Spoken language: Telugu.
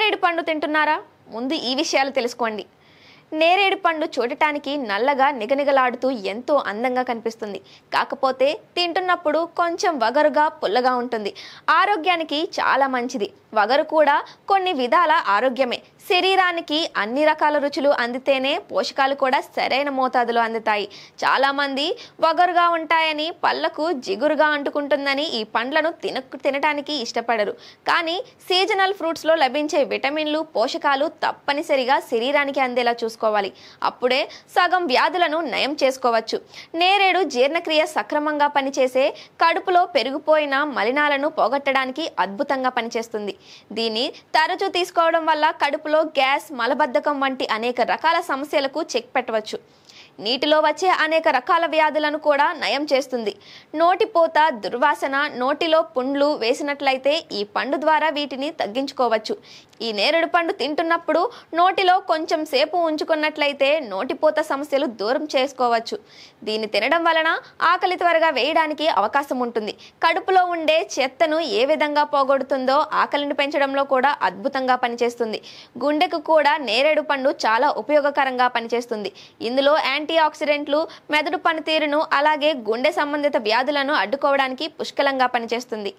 నేరేడు పండు తింటున్నారా? ముందు ఈ విషయాలు తెలుసుకోండి. నేరేడు పండు చూడటానికి నల్లగా నిగనిగలాడుతూ ఎంతో అందంగా కనిపిస్తుంది. కాకపోతే తింటున్నప్పుడు కొంచెం వగరుగా పుల్లగా ఉంటుంది. ఆరోగ్యానికి చాలా మంచిది. వగరు కూడా కొన్ని విధాల ఆరోగ్యమే. శరీరానికి అన్ని రకాల రుచులు అందితేనే పోషకాలు కూడా సరైన మోతాదులో అందుతాయి. చాలామంది వగరుగా ఉంటాయని, పళ్ళకు జిగురుగా అంటుకుంటుందని ఈ పండ్లను తినటానికి ఇష్టపడరు. కానీ సీజనల్ ఫ్రూట్స్లో లభించే విటమిన్లు, పోషకాలు తప్పనిసరిగా శరీరానికి అందేలా చూసుకోవాలి. అప్పుడే సగం వ్యాధులను నయం చేసుకోవచ్చు. నేరేడు జీర్ణక్రియ సక్రమంగా పనిచేసే, కడుపులో పెరిగిపోయిన మలినాలను పోగొట్టడానికి అద్భుతంగా పనిచేస్తుంది. దీన్ని తరచూ తీసుకోవడం వల్ల కడుపులో గ్యాస్, మలబద్ధకం వంటి అనేక రకాల సమస్యలకు చెక్ పెట్టవచ్చు. నీటిలో వచ్చే అనేక రకాల వ్యాధులను కూడా నయం చేస్తుంది. నోటిపోత, దుర్వాసన, నోటిలో పుండ్లు వేసినట్లయితే ఈ పండు ద్వారా వీటిని తగ్గించుకోవచ్చు. ఈ నేరేడు పండు తింటున్నప్పుడు నోటిలో కొంచెం సేపు ఉంచుకున్నట్లయితే నోటిపోత సమస్యలు దూరం చేసుకోవచ్చు. దీన్ని తినడం వలన ఆకలి త్వరగా వేయడానికి అవకాశం ఉంటుంది. కడుపులో ఉండే చెత్తను ఏ విధంగా పోగొడుతుందో ఆకలిని పెంచడంలో కూడా అద్భుతంగా పనిచేస్తుంది. గుండెకు కూడా నేరేడు పండు చాలా ఉపయోగకరంగా పనిచేస్తుంది. ఇందులో యాంటీ ఆక్సిడెంట్లు మెదడు పనితీరును, అలాగే గుండె సంబంధిత వ్యాధులను అడ్డుకోవడానికి పుష్కలంగా పనిచేస్తుంది.